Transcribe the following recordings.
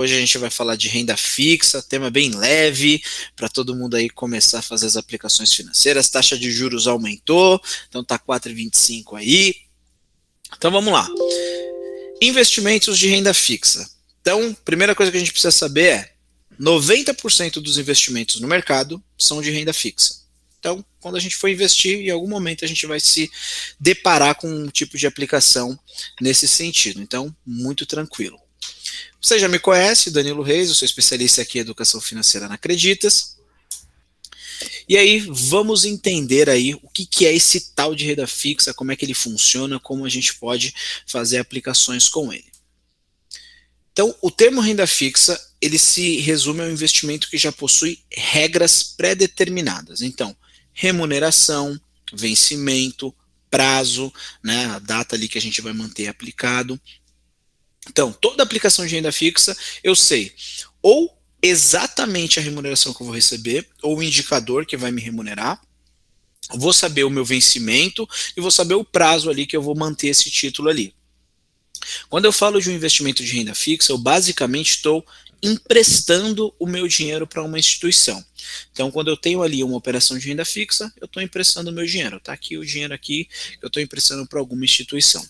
Hoje a gente vai falar de renda fixa, tema bem leve, para todo mundo aí começar a fazer as aplicações financeiras. Taxa de juros aumentou, então tá 4,25 aí. Então vamos lá. Investimentos de renda fixa. Então, primeira coisa que a gente precisa saber é 90% dos investimentos no mercado são de renda fixa. Então, quando a gente for investir, em algum momento a gente vai se deparar com um tipo de aplicação nesse sentido. Então, muito tranquilo. Você já me conhece, Danilo Reis, eu sou especialista aqui em educação financeira na Acreditas. E aí, vamos entender aí o que é esse tal de renda fixa, como é que ele funciona, como a gente pode fazer aplicações com ele. Então, o termo renda fixa, ele se resume ao investimento que já possui regras pré-determinadas. Então, remuneração, vencimento, prazo, né, a data ali que a gente vai manter aplicado. Então, toda aplicação de renda fixa, eu sei ou exatamente a remuneração que eu vou receber, ou o indicador que vai me remunerar, vou saber o meu vencimento e vou saber o prazo ali que eu vou manter esse título ali. Quando eu falo de um investimento de renda fixa, eu basicamente estou emprestando o meu dinheiro para uma instituição. Então, quando eu tenho ali uma operação de renda fixa, eu estou emprestando o meu dinheiro. Está aqui o dinheiro aqui que eu estou emprestando para alguma instituição.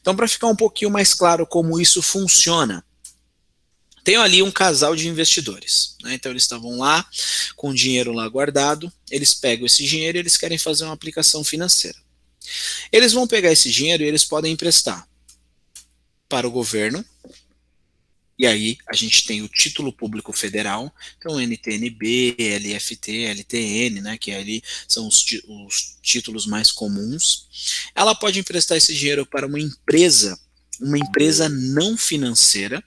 Então, para ficar um pouquinho mais claro como isso funciona, tenho ali um casal de investidores, né? Então eles estavam lá com o dinheiro lá guardado, eles pegam esse dinheiro e eles querem fazer uma aplicação financeira. Eles vão pegar esse dinheiro e eles podem emprestar para o governo, e aí a gente tem o título público federal, então NTN-B, LFT, LTN, né, que ali são os títulos mais comuns. Ela pode emprestar esse dinheiro para uma empresa não financeira,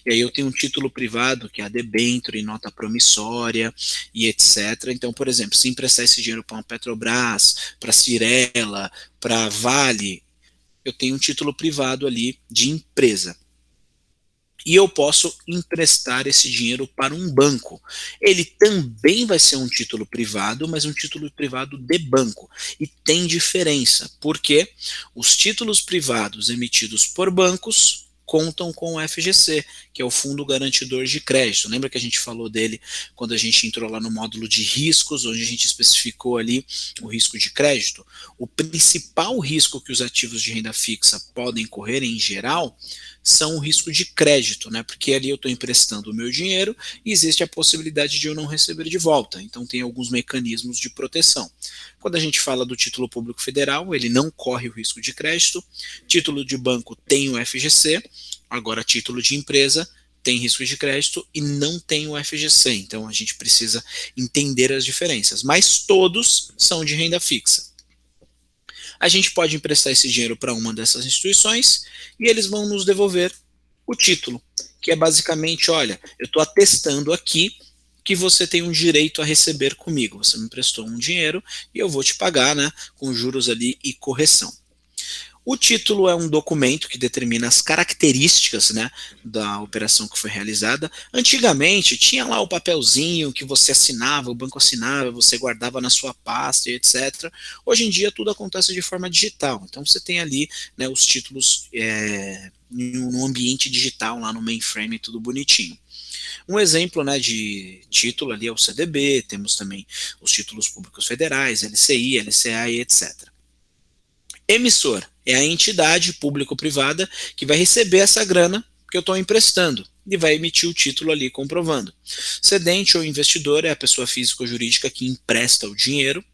e aí eu tenho um título privado, que é a debênture, nota promissória e etc. Então, por exemplo, se emprestar esse dinheiro para uma Petrobras, para a Cirela, para a Vale, eu tenho um título privado ali de empresa. E eu posso emprestar esse dinheiro para um banco. Ele também vai ser um título privado, mas um título privado de banco. E tem diferença, porque os títulos privados emitidos por bancos contam com o FGC, que é o Fundo Garantidor de Crédito. Lembra que a gente falou dele quando a gente entrou lá no módulo de riscos, onde a gente especificou ali o risco de crédito? O principal risco que os ativos de renda fixa podem correr em geral são o risco de crédito, né? Porque ali eu estou emprestando o meu dinheiro e existe a possibilidade de eu não receber de volta. Então tem alguns mecanismos de proteção. Quando a gente fala do título público federal, ele não corre o risco de crédito. Título de banco tem o FGC. Agora, título de empresa tem risco de crédito e não tem o FGC. Então a gente precisa entender as diferenças. Mas todos são de renda fixa. A gente pode emprestar esse dinheiro para uma dessas instituições e eles vão nos devolver o título, que é basicamente, olha, eu estou atestando aqui que você tem um direito a receber comigo. Você me emprestou um dinheiro e eu vou te pagar, né, com juros ali e correção. O título é um documento que determina as características, né, da operação que foi realizada. Antigamente tinha lá o papelzinho que você assinava, o banco assinava, você guardava na sua pasta, etc. Hoje em dia tudo acontece de forma digital. Então você tem ali, né, os títulos no ambiente digital, lá no mainframe, tudo bonitinho. Um exemplo, né, de título ali é o CDB, temos também os títulos públicos federais, LCI, LCA e etc. Emissor é a entidade público-privada que vai receber essa grana que eu estou emprestando e vai emitir o título ali comprovando. Cedente ou investidor é a pessoa física ou jurídica que empresta o dinheiro.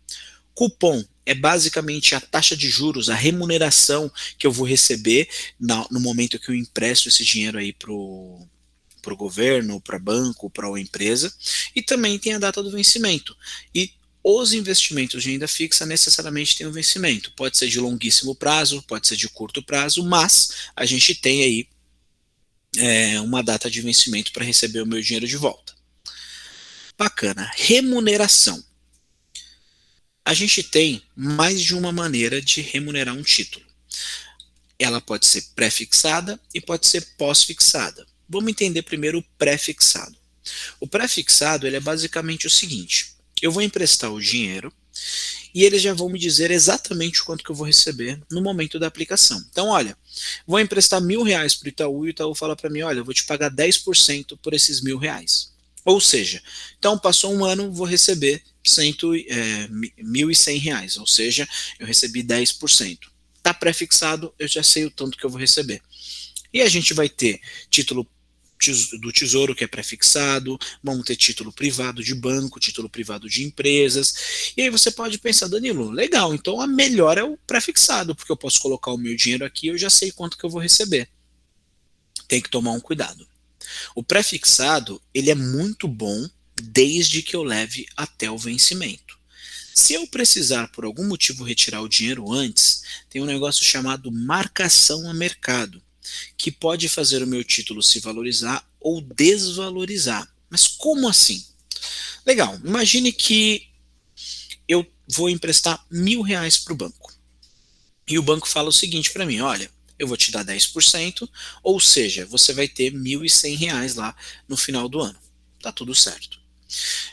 Cupom é basicamente a taxa de juros, a remuneração que eu vou receber no momento que eu empresto esse dinheiro aí para o governo, para banco, para uma empresa. E também tem a data do vencimento. E os investimentos de renda fixa necessariamente têm um vencimento. Pode ser de longuíssimo prazo, pode ser de curto prazo, mas a gente tem aí uma data de vencimento para receber o meu dinheiro de volta. Bacana. Remuneração. A gente tem mais de uma maneira de remunerar um título. Ela pode ser pré-fixada e pode ser pós-fixada. Vamos entender primeiro o pré-fixado. O pré-fixado ele é basicamente o seguinte: eu vou emprestar o dinheiro e eles já vão me dizer exatamente o quanto que eu vou receber no momento da aplicação. Então, olha, vou emprestar R$ 1.000 para o Itaú e o Itaú fala para mim, olha, eu vou te pagar 10% por esses R$ 1.000. Ou seja, então passou um ano, vou receber 1.100 reais, ou seja, eu recebi 10%. Está pré-fixado, eu já sei o tanto que eu vou receber. E a gente vai ter título do Tesouro, que é pré-fixado, vamos ter título privado de banco, título privado de empresas. E aí você pode pensar, Danilo, legal, então a melhor é o pré-fixado, porque eu posso colocar o meu dinheiro aqui e eu já sei quanto que eu vou receber. Tem que tomar um cuidado. O pré-fixado, ele é muito bom desde que eu leve até o vencimento. Se eu precisar, por algum motivo, retirar o dinheiro antes, tem um negócio chamado marcação a mercado, que pode fazer o meu título se valorizar ou desvalorizar. Mas como assim? Legal, imagine que eu vou emprestar R$ 1.000 para o banco. E o banco fala o seguinte para mim, olha, eu vou te dar 10%, ou seja, você vai ter R$ 1.100 lá no final do ano. Tá tudo certo.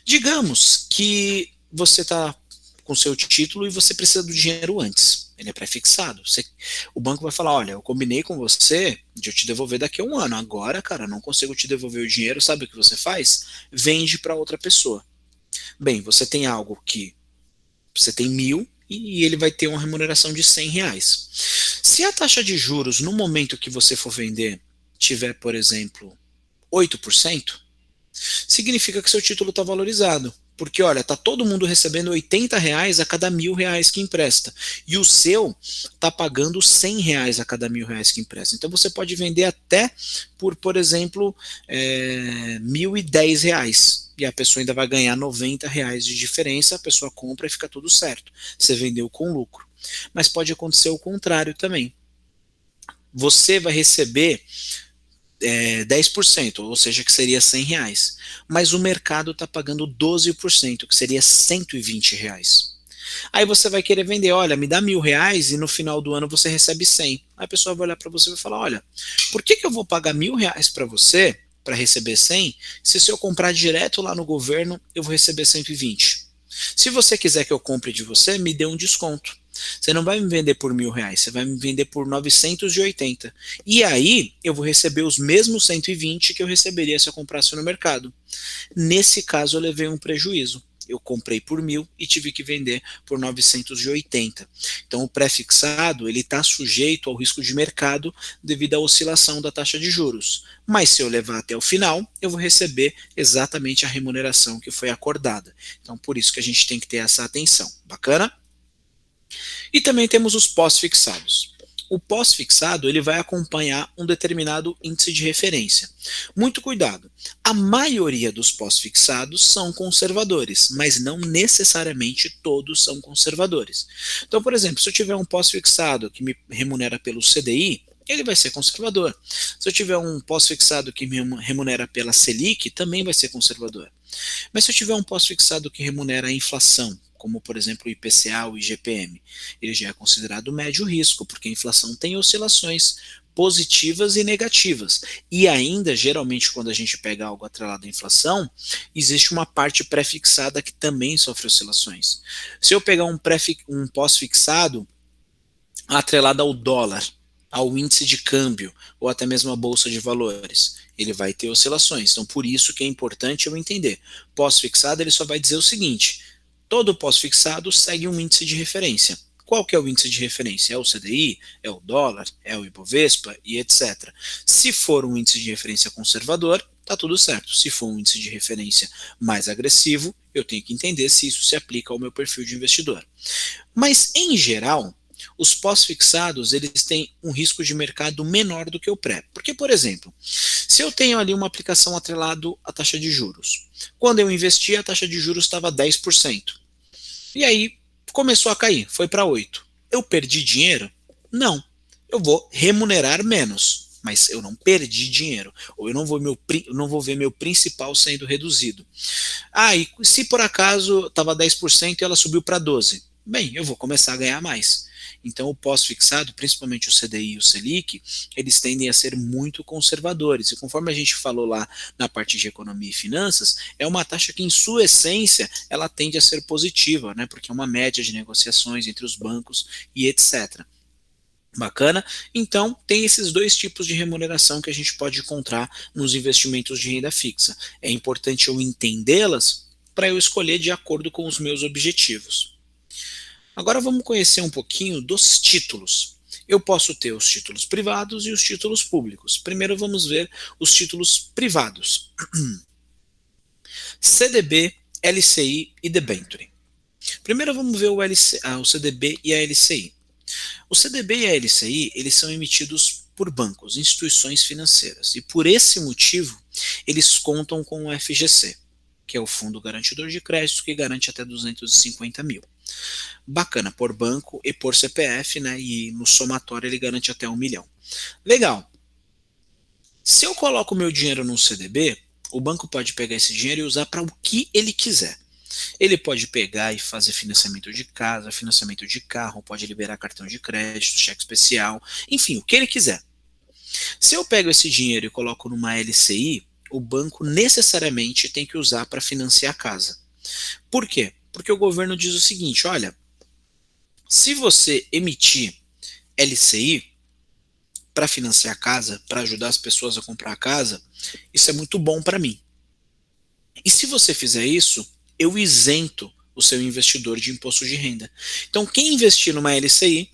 Digamos que você está com seu título e você precisa do dinheiro antes. Ele é pré-fixado. O banco vai falar, olha, eu combinei com você de eu te devolver daqui a um ano. Agora, cara, não consigo te devolver o dinheiro. Sabe o que você faz? Vende para outra pessoa. Bem, você tem algo que você tem 1.000 e ele vai ter uma remuneração de R$ 100. Se a taxa de juros no momento que você for vender tiver, por exemplo, 8%, significa que seu título está valorizado. Porque, olha, tá todo mundo recebendo R$ 80 a cada R$ 1.000 que empresta. E o seu tá pagando R$ 100 a cada R$ 1.000 que empresta. Então você pode vender até por exemplo, R$ 1.010. E a pessoa ainda vai ganhar R$ 90 de diferença, a pessoa compra e fica tudo certo. Você vendeu com lucro. Mas pode acontecer o contrário também. Você vai receber 10%, ou seja, que seria R$ 100, mas o mercado está pagando 12%, que seria R$ 120. Aí você vai querer vender, olha, me dá R$ 1.000 e no final do ano você recebe 100. Aí a pessoa vai olhar para você e vai falar, olha, por que eu vou pagar R$ 1.000 para você para receber 100, se eu comprar direto lá no governo eu vou receber 120? Se você quiser que eu compre de você, me dê um desconto. Você não vai me vender por R$ 1.000, você vai me vender por 980. E aí eu vou receber os mesmos 120 que eu receberia se eu comprasse no mercado. Nesse caso eu levei um prejuízo. Eu comprei por 1.000 e tive que vender por 980. Então o pré-fixado ele está sujeito ao risco de mercado devido à oscilação da taxa de juros. Mas se eu levar até o final, eu vou receber exatamente a remuneração que foi acordada. Então por isso que a gente tem que ter essa atenção. Bacana? E também temos os pós-fixados. O pós-fixado ele vai acompanhar um determinado índice de referência. Muito cuidado. A maioria dos pós-fixados são conservadores, mas não necessariamente todos são conservadores. Então, por exemplo, se eu tiver um pós-fixado que me remunera pelo CDI, ele vai ser conservador. Se eu tiver um pós-fixado que me remunera pela Selic, também vai ser conservador. Mas se eu tiver um pós-fixado que remunera a inflação, como por exemplo o IPCA ou o IGPM, ele já é considerado médio risco, porque a inflação tem oscilações positivas e negativas. E ainda, geralmente, quando a gente pega algo atrelado à inflação, existe uma parte pré-fixada que também sofre oscilações. Se eu pegar um pós-fixado atrelado ao dólar, ao índice de câmbio, ou até mesmo à bolsa de valores, ele vai ter oscilações. Então, por isso que é importante eu entender. Pós-fixado, ele só vai dizer o seguinte: todo pós-fixado segue um índice de referência. Qual que é o índice de referência? É o CDI? É o dólar? É o Ibovespa? E etc. Se for um índice de referência conservador, tá tudo certo. Se for um índice de referência mais agressivo, eu tenho que entender se isso se aplica ao meu perfil de investidor. Mas, em geral, os pós-fixados eles têm um risco de mercado menor do que o pré. Porque, por exemplo, se eu tenho ali uma aplicação atrelado à taxa de juros, quando eu investi a taxa de juros estava 10%. E aí começou a cair, foi para 8%. Eu perdi dinheiro? Não. Eu vou remunerar menos, mas eu não perdi dinheiro. Ou eu não vou ver meu principal sendo reduzido. E se por acaso estava 10% e ela subiu para 12%, bem, eu vou começar a ganhar mais. Então o pós-fixado, principalmente o CDI e o Selic, eles tendem a ser muito conservadores. E conforme a gente falou lá na parte de economia e finanças, é uma taxa que em sua essência ela tende a ser positiva, né? Porque é uma média de negociações entre os bancos e etc. Bacana? Então, tem esses dois tipos de remuneração que a gente pode encontrar nos investimentos de renda fixa. É importante eu entendê-las para eu escolher de acordo com os meus objetivos. Agora vamos conhecer um pouquinho dos títulos. Eu posso ter os títulos privados e os títulos públicos. Primeiro vamos ver os títulos privados. CDB, LCI e debenture. Primeiro vamos ver o CDB e a LCI. O CDB e a LCI, eles são emitidos por bancos, instituições financeiras, e por esse motivo, eles contam com o FGC, que é o Fundo Garantidor de Crédito, que garante até 250 mil. Bacana, por banco e por CPF, né, e no somatório ele garante até 1 milhão. Legal. Se eu coloco meu dinheiro num CDB, o banco pode pegar esse dinheiro e usar para o que ele quiser. Ele pode pegar e fazer financiamento de casa, financiamento de carro, pode liberar cartão de crédito, cheque especial, enfim, o que ele quiser. Se eu pego esse dinheiro e coloco numa LCI, o banco necessariamente tem que usar para financiar a casa. Por quê? Porque o governo diz o seguinte, olha, se você emitir LCI para financiar a casa, para ajudar as pessoas a comprar a casa, isso é muito bom para mim. E se você fizer isso, eu isento o seu investidor de imposto de renda. Então, quem investir numa LCI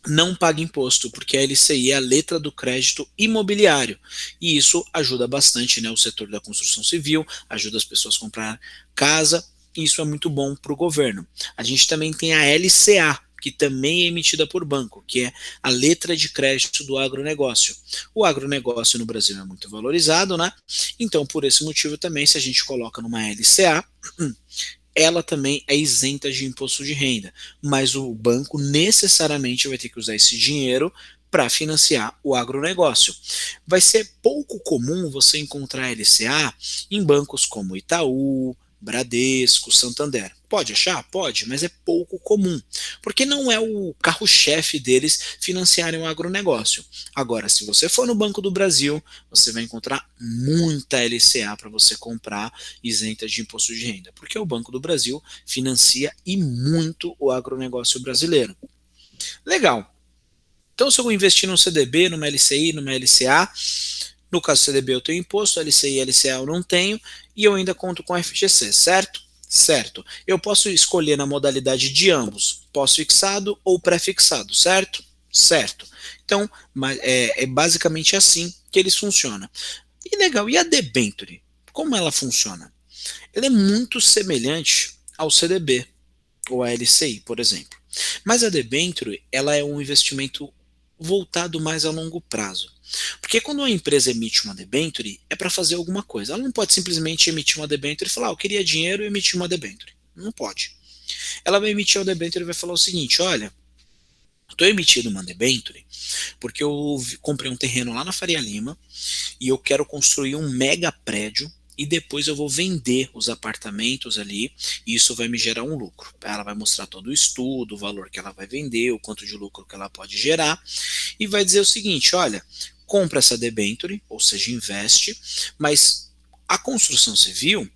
não paga imposto, porque a LCI é a letra do crédito imobiliário. E isso ajuda bastante, né, o setor da construção civil, ajuda as pessoas a comprar casa, e isso é muito bom para o governo. A gente também tem a LCA, que também é emitida por banco, que é a letra de crédito do agronegócio. O agronegócio no Brasil é muito valorizado, né? Então, por esse motivo também, se a gente coloca numa LCA, ela também é isenta de imposto de renda, mas o banco necessariamente vai ter que usar esse dinheiro para financiar o agronegócio. Vai ser pouco comum você encontrar LCA em bancos como Itaú, Bradesco, Santander. Pode achar? Pode, mas é pouco comum, porque não é o carro-chefe deles financiarem o agronegócio. Agora, se você for no Banco do Brasil, você vai encontrar muita LCA para você comprar isenta de imposto de renda, porque o Banco do Brasil financia e muito o agronegócio brasileiro. Legal. Então, se eu investir num CDB, numa LCI, numa LCA, no caso do CDB eu tenho imposto, LCI e LCA eu não tenho, e eu ainda conto com FGC, certo? Certo. Eu posso escolher na modalidade de ambos, pós-fixado ou pré-fixado, certo? Certo. Então, é basicamente assim que eles funcionam. E legal, e a debenture? Como ela funciona? Ela é muito semelhante ao CDB ou à LCI, por exemplo. Mas a debenture, ela é um investimento voltado mais a longo prazo. Porque quando uma empresa emite uma debenture, é para fazer alguma coisa. Ela não pode simplesmente emitir uma debenture e falar, eu queria dinheiro e emitir uma debenture. Não pode. Ela vai emitir uma debenture e vai falar o seguinte, olha, estou emitindo uma debenture porque eu comprei um terreno lá na Faria Lima e eu quero construir um mega prédio e depois eu vou vender os apartamentos ali e isso vai me gerar um lucro. Ela vai mostrar todo o estudo, o valor que ela vai vender, o quanto de lucro que ela pode gerar e vai dizer o seguinte, olha, compra essa debenture, ou seja, investe, mas a construção civil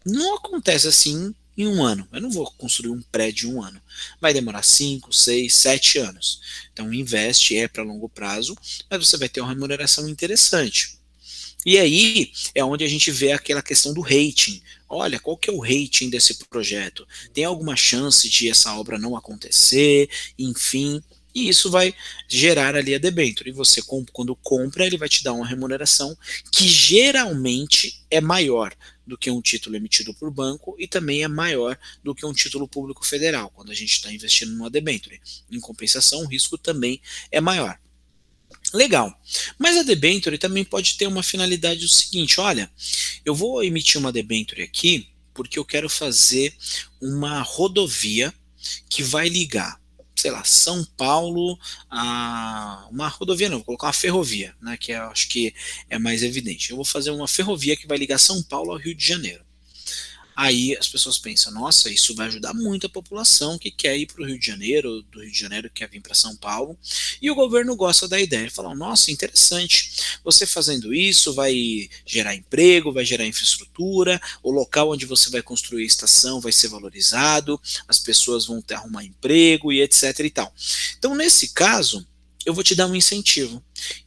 não acontece assim em um ano. Eu não vou construir um prédio em um ano. Vai demorar 5, 6, 7 anos. Então investe, é para longo prazo, mas você vai ter uma remuneração interessante. E aí é onde a gente vê aquela questão do rating. Olha, qual que é o rating desse projeto? Tem alguma chance de essa obra não acontecer? Enfim, e isso vai gerar ali a debênture. E você, quando compra, ele vai te dar uma remuneração que geralmente é maior do que um título emitido por banco e também é maior do que um título público federal, quando a gente está investindo numa debênture. Em compensação, o risco também é maior. Legal, mas a debenture também pode ter uma finalidade do seguinte, olha, eu vou emitir uma debenture aqui porque eu quero fazer uma rodovia que vai ligar, sei lá, São Paulo a uma rodovia não, vou colocar uma ferrovia, né, que eu acho que é mais evidente. Eu vou fazer uma ferrovia que vai ligar São Paulo ao Rio de Janeiro. Aí as pessoas pensam, nossa, isso vai ajudar muito a população que quer ir para o Rio de Janeiro, do Rio de Janeiro que quer vir para São Paulo, e o governo gosta da ideia. Falam, nossa, interessante, você fazendo isso vai gerar emprego, vai gerar infraestrutura, o local onde você vai construir a estação vai ser valorizado, as pessoas vão ter arrumar emprego e etc e tal. Então, nesse caso, eu vou te dar um incentivo.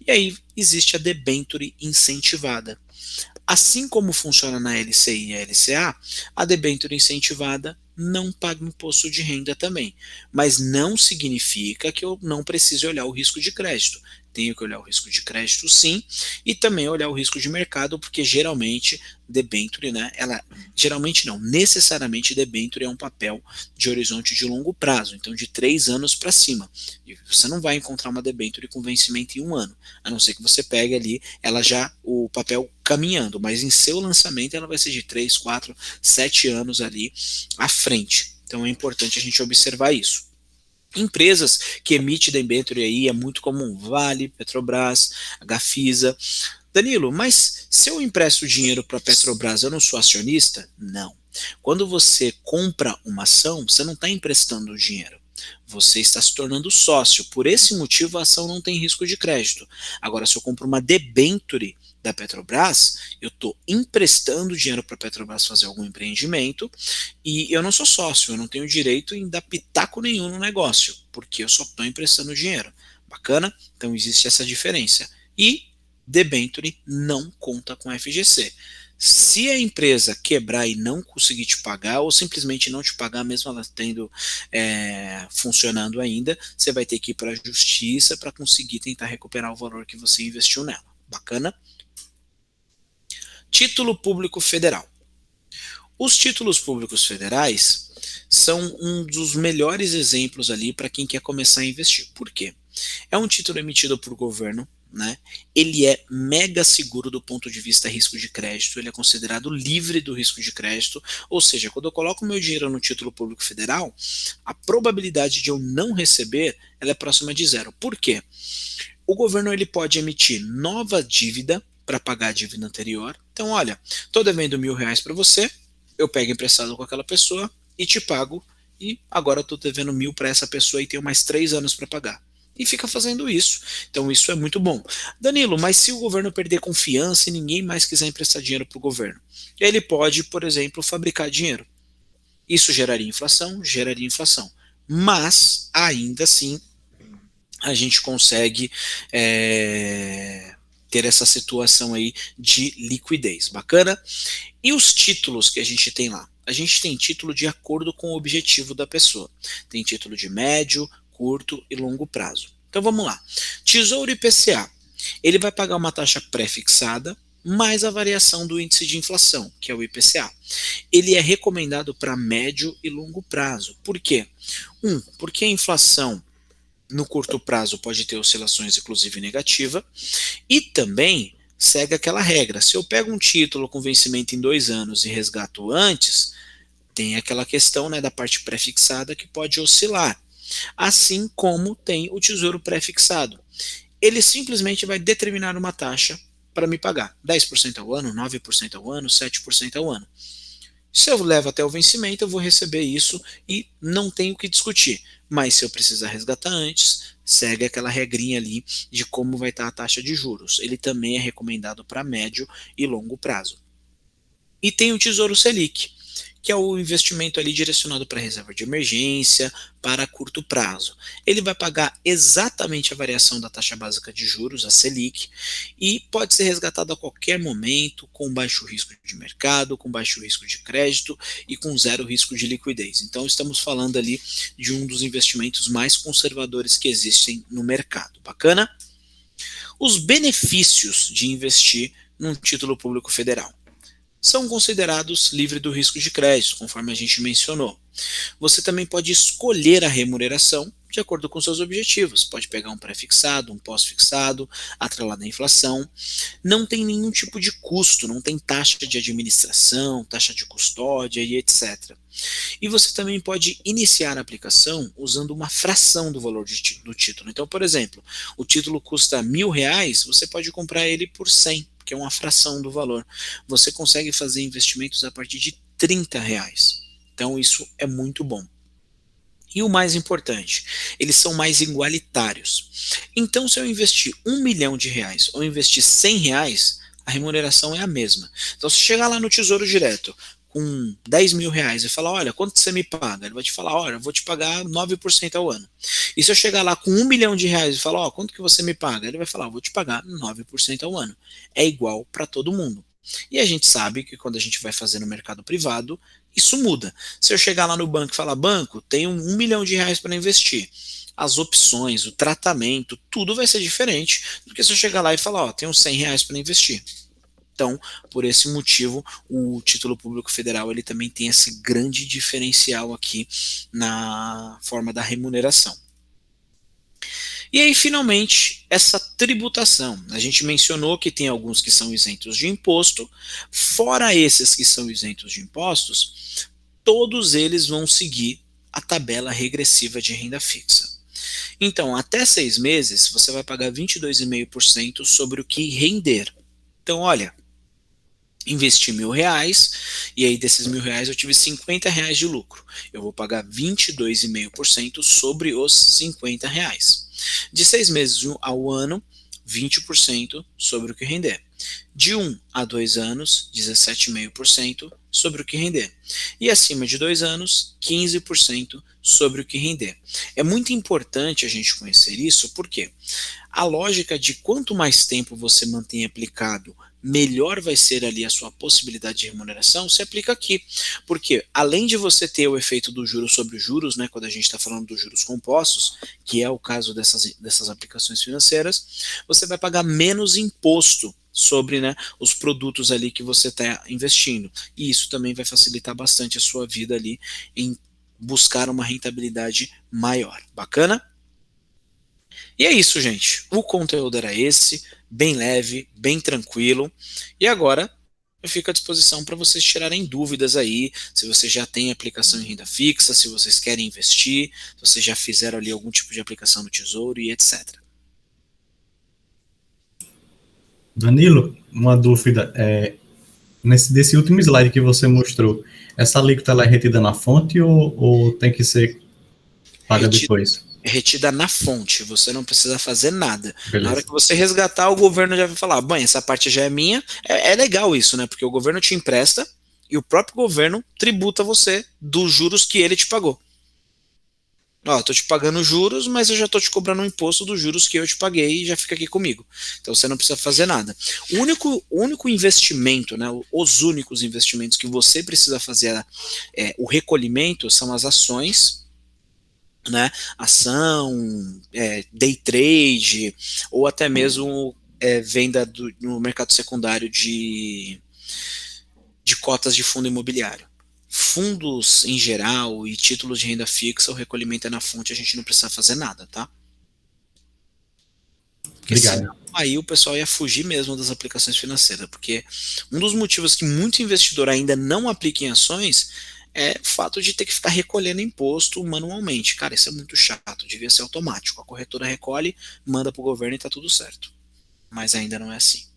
E aí existe a debênture incentivada. Assim como funciona na LCI e a LCA, a debênture incentivada não paga imposto de renda também. Mas não significa que eu não precise olhar o risco de crédito. Tenho que olhar o risco de crédito, sim, e também olhar o risco de mercado, porque geralmente debênture, né, ela geralmente não, necessariamente debênture é um papel de horizonte de longo prazo, então de 3 anos para cima. E você não vai encontrar uma debênture com vencimento em 1 ano, a não ser que você pegue ali ela já o papel caminhando, mas em seu lançamento ela vai ser de 3, 4, 7 anos ali à frente. Então é importante a gente observar isso. Empresas que emitem debênture aí é muito comum, Vale, Petrobras, Gafisa. Danilo, mas se eu empresto dinheiro para a Petrobras, eu não sou acionista? Não. Quando você compra uma ação, você não está emprestando o dinheiro. Você está se tornando sócio. Por esse motivo, a ação não tem risco de crédito. Agora, se eu compro uma debênture da Petrobras, eu estou emprestando dinheiro para a Petrobras fazer algum empreendimento e eu não sou sócio, eu não tenho direito em dar pitaco nenhum no negócio, porque eu só estou emprestando dinheiro. Bacana? Então existe essa diferença. E debênture não conta com FGC. Se a empresa quebrar e não conseguir te pagar, ou simplesmente não te pagar, mesmo ela tendo funcionando ainda, você vai ter que ir para a justiça para conseguir tentar recuperar o valor que você investiu nela. Bacana? Título público federal. Os títulos públicos federais são um dos melhores exemplos ali para quem quer começar a investir. Por quê? É um título emitido por governo, né? Ele é mega seguro do ponto de vista risco de crédito, ele é considerado livre do risco de crédito, ou seja, quando eu coloco meu dinheiro no título público federal, a probabilidade de eu não receber ela é próxima de zero. Por quê? O governo ele pode emitir nova dívida para pagar a dívida anterior. Então, olha, estou devendo R$ 1.000 para você, eu pego emprestado com aquela pessoa e te pago, e agora estou devendo 1.000 para essa pessoa e tenho mais 3 anos para pagar. E fica fazendo isso. Então isso é muito bom. Danilo, mas se o governo perder confiança e ninguém mais quiser emprestar dinheiro para o governo, ele pode, por exemplo, fabricar dinheiro. Isso geraria inflação? Geraria inflação. Mas, ainda assim, a gente consegue ter essa situação aí de liquidez. Bacana? E os títulos que a gente tem lá? A gente tem título de acordo com o objetivo da pessoa. Tem título de médio, curto e longo prazo. Então vamos lá. Tesouro IPCA. Ele vai pagar uma taxa pré-fixada mais a variação do índice de inflação, que é o IPCA. Ele é recomendado para médio e longo prazo. Por quê? Porque a inflação no curto prazo pode ter oscilações, inclusive negativa, e também segue aquela regra. Se eu pego um título com vencimento em 2 anos e resgato antes, tem aquela questão, né, da parte pré-fixada que pode oscilar. Assim como tem o tesouro pré-fixado. Ele simplesmente vai determinar uma taxa para me pagar. 10% ao ano, 9% ao ano, 7% ao ano. Se eu levo até o vencimento, eu vou receber isso e não tenho o que discutir. Mas se eu precisar resgatar antes, segue aquela regrinha ali de como vai estar a taxa de juros. Ele também é recomendado para médio e longo prazo. E tem o Tesouro Selic, que é o investimento ali direcionado para reserva de emergência, para curto prazo. Ele vai pagar exatamente a variação da taxa básica de juros, a Selic, e pode ser resgatado a qualquer momento, com baixo risco de mercado, com baixo risco de crédito e com zero risco de liquidez. Então estamos falando ali de um dos investimentos mais conservadores que existem no mercado. Bacana? Os benefícios de investir num título público federal são considerados livre do risco de crédito, conforme a gente mencionou. Você também pode escolher a remuneração de acordo com seus objetivos. Pode pegar um pré-fixado, um pós-fixado, atrelado à inflação. Não tem nenhum tipo de custo, não tem taxa de administração, taxa de custódia e etc. E você também pode iniciar a aplicação usando uma fração do valor do título. Então, por exemplo, o título custa R$ 1.000, você pode comprar ele por 100, que é uma fração do valor. Você consegue fazer investimentos a partir de R$ 30. Então isso é muito bom. E o mais importante, eles são mais igualitários. Então, se eu investir R$ 1 milhão ou investir R$ 100, a remuneração é a mesma. Então, se chegar lá no Tesouro Direto com R$ 10 mil e falar, olha, quanto você me paga? Ele vai te falar, olha, eu vou te pagar 9% ao ano. E se eu chegar lá com R$ 1 milhão e falar, ó, quanto que você me paga? Ele vai falar, vou te pagar 9% ao ano. É igual para todo mundo. E a gente sabe que quando a gente vai fazer no mercado privado, isso muda. Se eu chegar lá no banco e falar, banco, tenho R$ 1 milhão para investir, as opções, o tratamento, tudo vai ser diferente do que se eu chegar lá e falar, ó, tenho R$ 100 para investir. Então, por esse motivo, o título público federal ele também tem esse grande diferencial aqui na forma da remuneração. E aí, finalmente, essa tributação. A gente mencionou que tem alguns que são isentos de imposto, fora esses que são isentos de impostos, todos eles vão seguir a tabela regressiva de renda fixa. Então, até 6 meses, você vai pagar 22,5% sobre o que render. Então, olha, investi R$ 1.000 e aí desses R$ 1.000 eu tive R$ 50 de lucro. Eu vou pagar 22,5% sobre os R$ 50. De 6 meses ao ano, 20% sobre o que render. De 1 a 2 anos, 17,5% sobre o que render. E acima de 2 anos, 15% sobre o que render. É muito importante a gente conhecer isso, porque a lógica de quanto mais tempo você mantém aplicado, melhor vai ser ali a sua possibilidade de remuneração, se aplica aqui. Porque além de você ter o efeito do juros sobre juros, né, quando a gente está falando dos juros compostos, que é o caso dessas aplicações financeiras, você vai pagar menos imposto sobre, né, os produtos ali que você está investindo. E isso também vai facilitar bastante a sua vida ali em buscar uma rentabilidade maior. Bacana? E é isso, gente. O conteúdo era esse, bem leve, bem tranquilo. E agora eu fico à disposição para vocês tirarem dúvidas aí, se vocês já têm aplicação em renda fixa, se vocês querem investir, se vocês já fizeram ali algum tipo de aplicação no Tesouro e etc. Danilo, uma dúvida, desse último slide que você mostrou, essa alíquota ela é retida na fonte ou tem que ser paga depois? Retida na fonte, você não precisa fazer nada. Beleza. Na hora que você resgatar, o governo já vai falar, bom, essa parte já é minha. É legal isso, né? Porque o governo te empresta e o próprio governo tributa você dos juros que ele te pagou. Ó, eu tô te pagando juros, mas eu já tô te cobrando um imposto dos juros que eu te paguei e já fica aqui comigo. Então você não precisa fazer nada. O único investimento, né, os únicos investimentos que você precisa fazer o recolhimento são as ações, né, ação, day trade, ou até mesmo venda no mercado secundário de cotas de fundo imobiliário. Fundos em geral e títulos de renda fixa, o recolhimento é na fonte, a gente não precisa fazer nada, tá? Porque senão, aí o pessoal ia fugir mesmo das aplicações financeiras, porque um dos motivos que muito investidor ainda não aplica em ações é o fato de ter que ficar recolhendo imposto manualmente. Cara, isso é muito chato, devia ser automático. A corretora recolhe, manda para o governo e está tudo certo. Mas ainda não é assim.